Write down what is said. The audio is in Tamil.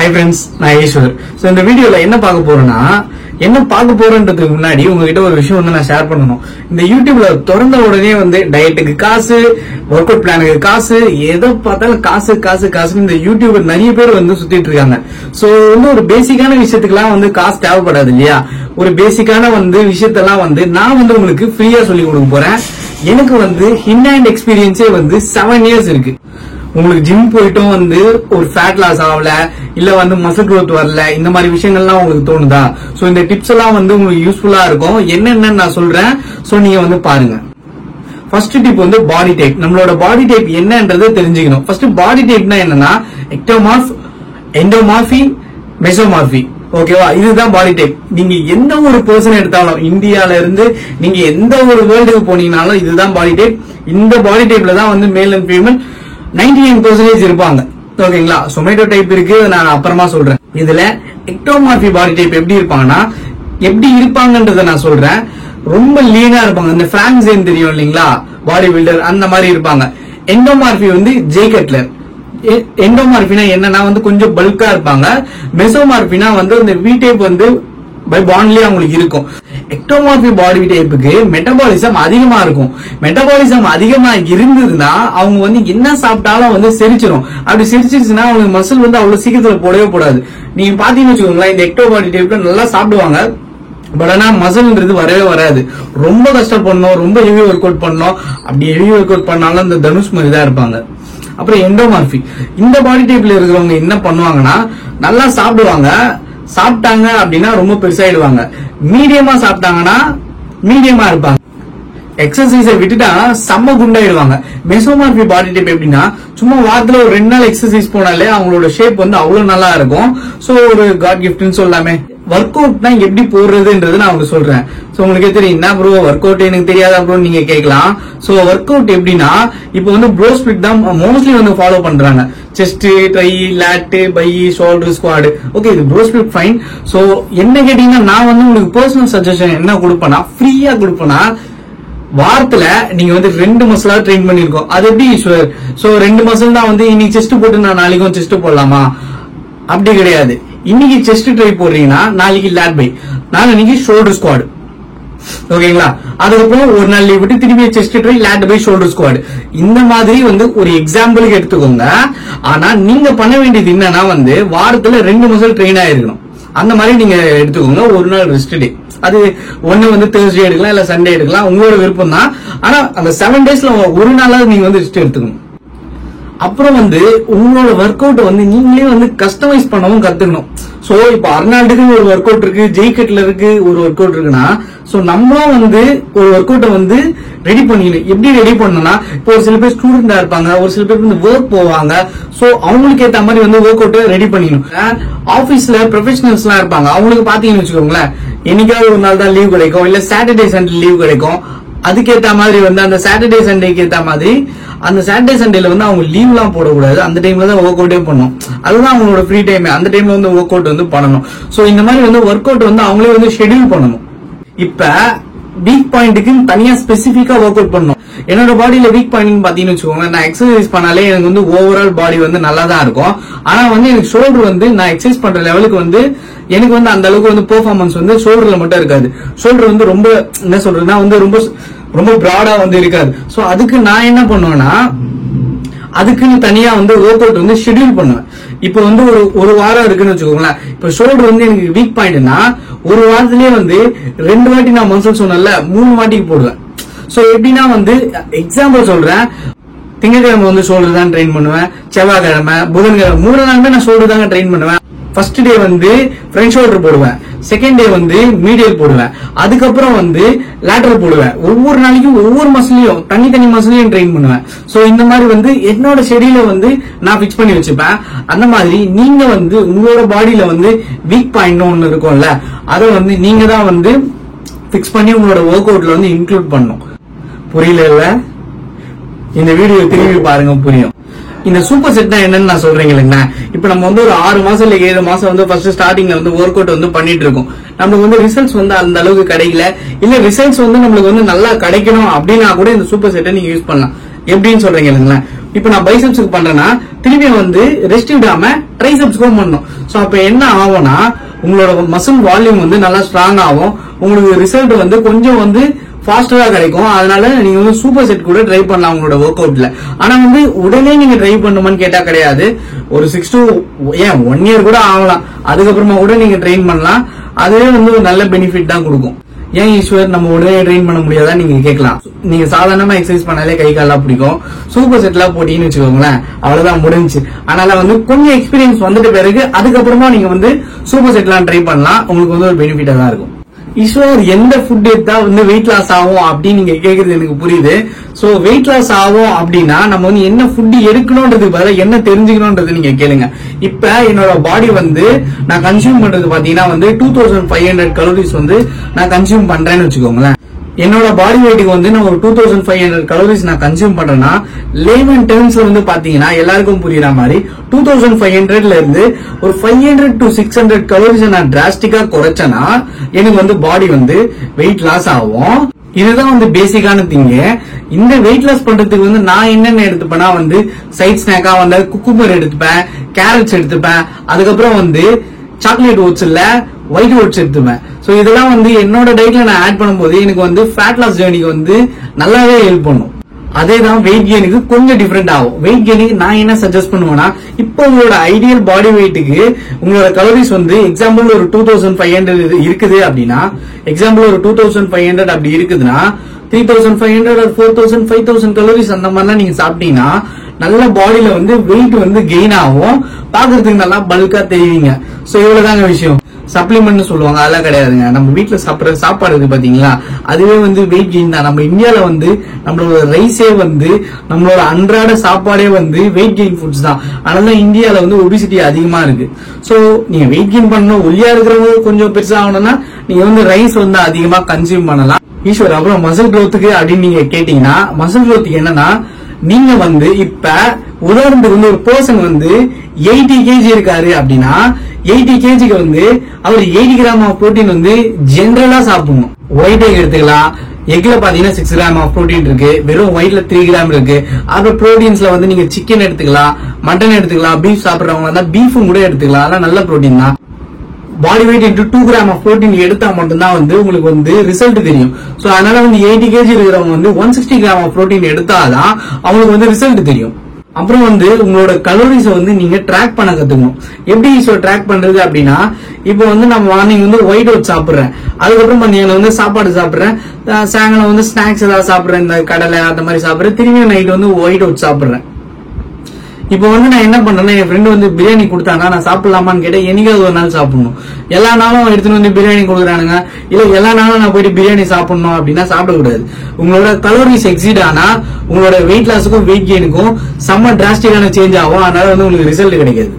Hi friends, நான் ஈஸ்வர். சோ இந்த வீடியோல என்ன பார்க்க போறேன்றதுக்கு முன்னாடி உங்ககிட்ட ஒரு விஷயம் வந்து நான் ஷேர் பண்ணணும். இந்த யூடியூப்ல திறந்த உடனே வந்து டயட்டுக்கு காசு, ஒர்க் அவுட் பிளானுக்கு காசு, எதை பார்த்தாலும் காசு இந்த யூடியூப்ல நிறைய பேர் வந்து சுத்திட்டு இருக்காங்க. சோ வந்து ஒரு பேசிக்கான விஷயத்துக்குலாம் வந்து காசு தேவைப்படாது இல்லையா? ஒரு பேசிக்கான வந்து விஷயத்தெல்லாம் வந்து நான் வந்து உங்களுக்கு ஃப்ரீயா சொல்லி கொடுக்க போறேன். எனக்கு வந்து இன் ஹேண்ட் எக்ஸ்பீரியன்ஸே வந்து 7 years இருக்கு. உங்களுக்கு ஜிம் போயிட்டும் வந்து ஒரு ஃபேட் லாஸ் ஆகல, இல்ல வந்து மசில் growth வரல, இந்த மாதிரி விஷயங்கள்லாம் உங்களுக்கு தோணுதா? சோ இந்த டிப்ஸ் எல்லாம் வந்து உங்களுக்கு யூஸ்ஃபுல்லா இருக்கும். என்னென்னு நான் சொல்றேன். சோ நீங்க வந்து பாருங்க. ஃபர்ஸ்ட் டிப் வந்து பாடி டைப். நம்மளோட பாடி டைப் என்னன்றது தெரிஞ்சுக்கணும். ஃபர்ஸ்ட் பாடி டைப்னா என்னன்னா எக்டோமார்ஃப், எண்டோமார்ஃபி, மெசோமார்ஃபி. ஓகேவா? இதுதான் பாடி டைப். நீங்க எந்த ஒரு பர்சன் எடுத்தாலும், இந்தியால இருந்து நீங்க எந்த ஒரு வேர்ல்டுக்கு போனீங்கனாலும் இதுதான் பாடி டைப். இந்த பாடி டைப்ல தான் வந்து மேல் அண்ட் ஃபீமேல் 99% இருப்பாங்க. ஓகேங்களா? சொமேட்டோ டைப் இருக்கு, நான் அப்புறமா சொல்றேன். இதுல எக்டோமார்ஃபி பாடி டைப் எப்படி இருப்பாங்கன்னா, எப்படி இருப்பாங்கன்றத நான் சொல்றேன். ரொம்ப லீனா இருப்பாங்க. இந்த பிராங்க் தெரியும் இல்லீங்களா, பாடி பில்டர், அந்த மாதிரி இருப்பாங்க. எண்டோமார்ஃபி வந்து ஜே கட்லர். எண்டோமார்ஃபினா என்னன்னா வந்து கொஞ்சம் பல்கா இருப்பாங்க. மெசோமார்ஃபினா வந்து இந்த வி டைப் வந்து பை பாண்ட்லயே அவங்களுக்கு இருக்கும். எக்டோமார்ஃபி பாடி டைப்புக்கு மெட்டபாலிசம் அதிகமா இருக்கும். மெட்டபாலிசம் அதிகமா இருந்ததுன்னா அவங்க வந்து என்ன சாப்பிட்டாலும் வந்து செரிச்சிடும். அப்படி செரிச்சிருச்சுன்னா அவங்களுக்கு மசில் வந்து அவ்வளவு சீக்கிரத்துல போடவே போடாது. நீங்க பாத்தீங்கன்னு வச்சுக்கோங்களேன், இந்த எக்டோ பாடி டைப்ல நல்லா சாப்பிடுவாங்க, பட் ஆனா மசில்ன்றது வரவே வராது. ரொம்ப கஷ்டப்படணும், ரொம்ப ஹெவி ஒர்க் அவுட் பண்ணணும். அப்படி ஹெவி ஒர்க் அவுட் பண்ணாலும் இந்த தனுஷ் மாதிரி தான் இருப்பாங்க. அப்புறம் எண்டோமார்ஃபி, இந்த பாடி டைப்ல இருக்கிறவங்க என்ன பண்ணுவாங்கன்னா, நல்லா சாப்பிடுவாங்க, சாப்பிட்டாங்க அப்படின்னா ரொம்ப பெருசாயிடுவாங்க. மீடியமா சாப்பிட்டாங்கன்னா மீடியமா இருப்பாங்க. எக்ஸசைஸை விட்டுட்டா செம்ம குண்டாயிடுவாங்க. மெசோமார்ஃபி பாடி டைப் எப்படின்னா, சும்மா வாரத்துல ஒரு 2 நாள் எக்ஸசைஸ் போனாலே அவங்களோட ஷேப் வந்து அவ்வளவு நல்லா இருக்கும். சோ ஒரு காட் கிஃப்ட்னு சொல்லாமே. ஒர்க் அவுட்னா எப்படி போடுறதுன்றது நான் உங்களுக்கு சொல்றேன். சோ உங்களுக்கு தெரியும், என்ன ப்ரோ ஒர்க் அவுட் எனக்கு தெரியாதா ப்ரோ நீங்க கேட்கலாம். சோ ஒர்க் அவுட் எப்படின்னா, இப்போ வந்து ப்ரோ ஸ்பிளிட் தான் மோஸ்ட்லி வந்து ஃபாலோ பண்றாங்க. Chest, tri, lat, bi, shoulder, squat. Okay, இது ப்ரோ ஸ்பிளிட் ஃபைன். சோ என்ன கேட்டீங்கன்னா, நான் வந்து உங்களுக்கு பர்சனல் சஜஷன் என்ன கொடுப்பேன்னா, ஃப்ரீயா கொடுப்பேன்னா, வாரத்துல நீங்க வந்து 2 மசிலா ட்ரெயின் பண்ணிருக்கோம். அது எப்படி ஈஸ்வர்? சோ 2 மசில் தான் வந்து இன்னைக்கு செஸ்ட் போட்டு நான் நாளைக்கும் செஸ்ட் போடலாமா? அப்படி கிடையாது. இன்னைக்கு செஸ்ட் ட்ரை போடுறீங்கன்னா நாளைக்கு லேட் பை, நாளைக்கு ஷோல்டர் ஸ்குவாட். ஓகேங்களா? அதுக்கப்புறம் ஒரு நாள் லீவ் விட்டு திரும்பி chest tri, lat bi, shoulder squat. இந்த மாதிரி வந்து ஒரு எக்ஸாம்பிளுக்கு எடுத்துக்கோங்க. ஆனா நீங்க பண்ண வேண்டியது என்னன்னா வந்து வாரத்துல 2 மசில் ட்ரெயின் ஆயிருக்கணும். அந்த மாதிரி நீங்க எடுத்துக்கோங்க. ஒரு நாள் ரெஸ்ட் டே. அது ஒண்ணு வந்து தேர்ஸ்டே எடுக்கலாம், இல்ல சண்டே எடுக்கலாம், உங்களோட விருப்பம் தான். ஆனா அந்த 7 டேஸ்ல ஒரு நாளாவது நீங்க வந்து ரெஸ்ட் எடுத்துக்கணும். அப்புறம் வந்து உங்களோட ஒர்க் அவுட் வந்து நீங்களே வந்து கஸ்டமைஸ் பண்ணவும் கத்துக்கணும். சோ இப்ப அர்னால்டுக்கு ஒரு ஒர்க் அவுட் இருக்கு, ஜெய் கட்லருக்கு ஒரு ஒர்க் அவுட் இருக்குன்னா, சோ நம்மளும் வந்து ஒரு ஒர்க் அவுட்டை வந்து ரெடி பண்ணிக்கணும். எப்படி ரெடி பண்ணணும்னா, இப்போ ஒரு சில பேர் ஸ்டூடெண்டா இருப்பாங்க, ஒரு சில பேர் வந்து ஒர்க் போவாங்க. சோ அவங்களுக்கு ஏத்த மாதிரி வந்து ஒர்க் அவுட் ரெடி பண்ணிக்கணும். ஆபீஸ்ல ப்ரொஃபஷனல்ஸ் எல்லாம் இருப்பாங்க, அவங்களுக்கு பாத்தீங்கன்னு வச்சுக்கோங்களேன், என்னைக்காவது ஒரு நாள் தான் லீவ் கிடைக்கும், இல்ல சாட்டர்டே சண்டே லீவ் கிடைக்கும். அதுக்கேத்த மாதிரி வந்து அந்த சாட்டர்டே சண்டேக்கு ஏத்த மாதிரி அந்த சாட்டர்டே சண்டேல வந்து அவங்க லீவ் எல்லாம் போடக்கூடாது. அந்த டைம்ல தான் ஒர்க் அவுட்டே பண்ணணும். அதுதான் அவங்களோட ஃப்ரீ டைம். அந்த டைம்ல வந்து ஒர்க் அவுட் வந்து பண்ணணும். சோ இந்த மாதிரி வந்து ஒர்க் அவுட் வந்து அவங்களே வந்து ஷெட்யூல் பண்ணணும். இப்ப வீக் பாயிண்ட்டுக்கு தனியா ஸ்பெசிபிக்கா ஒர்க் அவுட் பண்ணணும். என்னோட பாடியில வீக் பாயிண்ட் பாத்தீங்கன்னு வச்சுக்கோங்க, நான் எக்ஸசைஸ் பண்ணாலே எனக்கு வந்து ஓவரால் பாடி வந்து நல்லா தான் இருக்கும். ஆனா வந்து எனக்கு ஷோல்டர் வந்து நான் எக்ஸசைஸ் பண்ற லெவலுக்கு வந்து எனக்கு வந்து அந்த அளவுக்கு வந்து பெர்ஃபார்மன்ஸ் வந்து ஷோல்டர்ல மட்டும் இருக்காது. ஷோல்டர் வந்து ரொம்ப என்ன சொல்றதுன்னா வந்து ரொம்ப பிராடா வந்து இருக்காது. சோ அதுக்கு நான் என்ன பண்ணுவேன்னா, அதுக்குன்னு தனியா வந்து ஒர்க் அவுட் வந்து ஷெட்யூல் பண்ணுவேன். இப்ப வந்து ஒரு வாரம் இருக்குன்னு வச்சுக்கோங்களேன். இப்ப ஷோல்டர் வந்து எனக்கு வீக் பாயிண்ட்னா, ஒரு வாரத்திலேயே வந்து 2 வாட்டி நான் மசில் சொன்னல 3 வாட்டிக்கு போடுவேன். சோ எப்படின்னா வந்து எக்ஸாம்பிள் சொல்றேன், திங்கட்கிழமை வந்து ஷோல்டர் தான் ட்ரெயின் பண்ணுவேன், செவ்வாய்க்கிழமை, புதன்கிழமை 3 நாளுமே நான் ஷோல்டர் தாங்க ட்ரெயின் பண்ணுவேன். ஃபர்ஸ்ட் டே வந்து ஃப்ரண்ட் ஷோல்டர் போடுவேன், செகண்ட் டே வந்து மீடியல் போடுவேன், அதுக்கப்புறம் வந்து லேட்டரல் போடுவேன். ஒவ்வொரு நாளைக்கும் ஒவ்வொரு மசிலையும் தனி மசிலையும் ட்ரெயின் பண்ணுவேன். சோ இந்த மாதிரி வந்து என்னோட ஷெடியூல வந்து நான் பிக்ஸ் பண்ணி வச்சுப்பேன். அந்த மாதிரி நீங்க வந்து உங்களோட பாடியில வந்து வீக் பாயிண்ட் ஒன்னு இருக்கும்ல, அதை வந்து நீங்க தான் வந்து பிக்ஸ் பண்ணி உங்களோட ஒர்க் அவுட்ல வந்து இன்க்ளூட் பண்ணணும். புரியல? இந்த வீடியோ திரும்பி பாருங்க, புரியும். இந்த சூப்பர் செட் தான் என்னன்னு நான் சொல்றேன் இல்லைங்களா. இப்ப நம்ம வந்து ஒரு 6 மாசம் இல்ல 7 மாசம் வந்து ஃபர்ஸ்ட் ஸ்டார்டிங்ல வந்து ஒர்க் அவுட் வந்து பண்ணிட்டு இருக்கோம். நமக்கு வந்து ரிசல்ட்ஸ் வந்து அந்த அளவுக்கு கிடைக்கல, இல்ல ரிசல்ட்ஸ் வந்து நம்மளுக்கு வந்து நல்லா கிடைக்கணும் அப்படின்னா கூட இந்த சூப்பர் செட்டை நீங்க யூஸ் பண்ணலாம். எப்படின்னு சொல்றீங்க இல்லைங்களா. இப்ப நான் பைசெப்ஸ்க்கு பண்றேன்னா திரும்பி வந்து ரெஸ்ட் விடாம ட்ரைசெப்ஸ்க்கும் பண்ணணும். சோ அப்ப என்ன ஆகும்னா உங்களோட மசில் வால்யூம் வந்து நல்லா ஸ்ட்ராங் ஆகும், உங்களுக்கு ரிசல்ட் வந்து கொஞ்சம் வந்து ஃபாஸ்டரா கிடைக்கும். அதனால நீங்க வந்து சூப்பர் செட் கூட ட்ரை பண்ணலாம் உங்களோட ஒர்க் அவுட்ல. ஆனா வந்து உடனே நீங்க ட்ரை பண்ணுமான்னு கேட்டா கிடையாது. ஒரு 6 to 1 year கூட ஆகலாம், அதுக்கப்புறமா கூட நீங்க ட்ரெயின் பண்ணலாம். அதுவே வந்து ஒரு நல்ல பெனிஃபிட் தான் கொடுக்கும். ஏன் ஈஸ்வர் நம்ம உடனே ட்ரெயின் பண்ண முடியாதா நீங்க கேட்கலாம். நீங்க சாதாரணமா எக்ஸசைஸ் பண்ணாலே கை கால்லாம் பிடிக்கும், சூப்பர் செட் எல்லாம் போட்டீங்கன்னு வச்சுக்கோங்களேன், அவ்வளவுதான் முடிஞ்சு. அதனால வந்து கொஞ்சம் எக்ஸ்பீரியன்ஸ் வந்துட்ட பிறகு அதுக்கப்புறமா நீங்க வந்து சூப்பர் செட் எல்லாம் ட்ரை பண்ணலாம், உங்களுக்கு வந்து ஒரு பெனிஃபிட்டா தான் இருக்கும். ஈஸ்வர் எந்த ஃபுட் எடுத்தா வந்து வெயிட் லாஸ் ஆகும் அப்படின்னு நீங்க கேக்குறது எனக்கு புரியுது. சோ வெயிட் லாஸ் ஆகும் அப்படின்னா நம்ம வந்து என்ன ஃபுட் எடுக்கணும்ன்றது பதிலா என்ன தெரிஞ்சுக்கணும்ன்றது நீங்க கேளுங்க. இப்ப என்னோட பாடி வந்து நான் கன்சியூம் பண்றது பாத்தீங்கன்னா வந்து 2500 கலோரிஸ் வந்து நான் கன்சியூம் பண்றேன்னு வச்சுக்கோங்களேன். என்னோட பாடி வெயிட்டுக்கு வந்து நான் ஒரு 2500 கலோரிஸ் நான் கன்சியூம் பண்றேன்னா லேமன் டேர்ம்ஸ்ல வந்து பாத்தீங்கன்னா எல்லாருக்கும் புரியுற மாதிரி 2500ல இருந்து ஒரு 500 to 600 கலோரிஸ் நான் டிராஸ்டிக்கா குறைச்சேன்னா எனக்கு வந்து பாடி வந்து வெயிட் லாஸ் ஆகும். இதுதான் வந்து பேசிக்கான திங்க. இந்த வெயிட் லாஸ் பண்றதுக்கு வந்து நான் என்னென்ன எடுத்துப்பேன்னா வந்து சைட் ஸ்நாக்கா வந்து குக்கும்பர் எடுத்துப்பேன், கேரட்ஸ் எடுத்துப்பேன், அதுக்கப்புறம் வந்து சாக்லேட் ஓட்ஸ் இல்ல ஒயிட் ஓட்ஸ் எடுத்துப்பேன். சோ இதெல்லாம் வந்து என்னோட டயட்ல நான் ஆட் பண்ணும்போது எனக்கு வந்து ஃபேட் லாஸ் ஜர்னிக்கு வந்து நல்லாவே ஹெல்ப் பண்ணும். அதேதான் வெயிட் கெயினுக்கு கொஞ்சம் டிஃபரெண்ட் ஆகும். வெயிட் கெயினுக்கு நான் என்ன சஜஸ்ட் பண்ணுவேன்னா, இப்போ உங்களோட ஐடியல் பாடி வெயிட்டுக்கு உங்களோட கலோரிஸ் வந்து எக்ஸாம்பிள் ஒரு 2500 இருக்குது அப்படின்னா, எக்ஸாம்பிள் ஒரு 2500 அப்படி இருக்குதுன்னா 3500 or 4000 5000 கலோரிஸ் அந்த மாதிரிலாம் நீங்க சாப்பிட்டீங்கன்னா நல்ல பாடியில வந்து வெயிட் வந்து கெயின் ஆகும், பாக்குறதுக்கு நல்லா பல்கா தெரியுங்க. சோ இவ்வளவுதாங்க விஷயம். சப்ளிமெண்ட் சொல்லுவாங்க, அதெல்லாம் கிடையாதுங்க. நம்ம வீட்டுல சாப்பிடுற சாப்பாடு இருக்கு பாத்தீங்களா, அதுவே வந்து வெயிட் கெயின் தான். நம்ம இந்தியால வந்து நம்மளோட ரைஸே வந்து நம்மளோட அன்றாட சாப்பாடே வந்து வெயிட் கெயின் ஃபுட்ஸ் தான். அதனால இந்தியால வந்து ஒபிசிட்டி அதிகமா இருக்கு. சோ நீங்க வெயிட் கெயின் பண்ணணும், ஒல்லியா இருக்கிறவங்க கொஞ்சம் பெருசா ஆகணும்னா நீங்க வந்து ரைஸ் வந்து அதிகமா கன்சியூம் பண்ணலாம். ஈஸ்வர் அப்புறம் மசில் க்ரோத்துக்கு அப்படின்னு நீங்க கேட்டீங்கன்னா, மசில் க்ரோத்துக்கு என்னன்னா நீங்க வந்து இப்ப உதாரணத்துக்கு வந்து ஒரு பர்சன் வந்து 80 kg இருக்காரு அப்படின்னா 80 kgக்கு வந்து அவர் 80 கிராம் ஆஃப் புரோட்டீன் வந்து ஜெனரலா சாப்பிடணும். ஒயிட் எக் எடுத்துக்கலாம், எக்ல பாத்தீங்கன்னா 6 கிராம் ஆஃப் புரோட்டீன் இருக்கு, வெறும் ஒயிட்ல 3 கிராம் இருக்கு. அப்புறம் புரோட்டீன்ஸ்ல வந்து நீங்க சிக்கன் எடுத்துக்கலாம், மட்டன் எடுத்துக்கலாம், பீஃப் சாப்பிடுறவங்க தான் பீஃபும் கூட எடுத்துக்கலாம், அதெல்லாம் நல்ல புரோட்டீன் தான். Body weight into 2 gram of protein எடுத்தா மட்டும்தான் வந்து உங்களுக்கு வந்து ரிசல்ட் தெரியும். சோ அதனால வந்து 80 kg இருக்கிறவங்க வந்து 160 கிராம் ஆஃப் புரோட்டீன் எடுத்தாதான் அவங்களுக்கு வந்து ரிசல்ட் தெரியும். அப்புறம் வந்து உங்களோட கலோரிஸை வந்து நீங்க ட்ராக் பண்ண கத்துக்கணும். எப்படி ட்ராக் பண்றது அப்படின்னா, இப்போ வந்து நம்ம மார்னிங் வந்து ஒயிட் ஓட்ஸ் சாப்பிடுறேன், அதுக்கப்புறம் மதியானம் வந்து சாப்பாடு சாப்பிடுறேன், சாயங்காலம் வந்து ஸ்நாக்ஸ் ஏதாவது சாப்பிடுறேன், இந்த கடலை அந்த மாதிரி சாப்பிடுறேன், திரும்பியும் நைட் வந்து ஒயிட் ஓட்ஸ் சாப்பிடுறேன். இப்போ வந்து நான் என்ன பண்றேன்னா, என் ஃப்ரெண்டு வந்து பிரியாணி கொடுத்தானா நான் சாப்பிடலாமான்னு கேட்டேன். என்னைக்காவது ஒரு நாள் சாப்பிடணும். எல்லா நாளும் எடுத்துட்டு வந்து பிரியாணி கொடுக்குறானுங்க, இல்ல எல்லா நாளும் நான் போயிட்டு பிரியாணி சாப்பிடணும் அப்படின்னா சாப்பிடக்கூடாது. உங்களோட கலோரிஸ் எக்ஸீட் ஆனா உங்களோட வெயிட் லாஸுக்கும் வெயிட் கெயினுக்கும் செம்ம டிராஸ்டிக்கான சேஞ்ச் ஆகும். அதனால வந்து உங்களுக்கு ரிசல்ட் கிடைக்காது.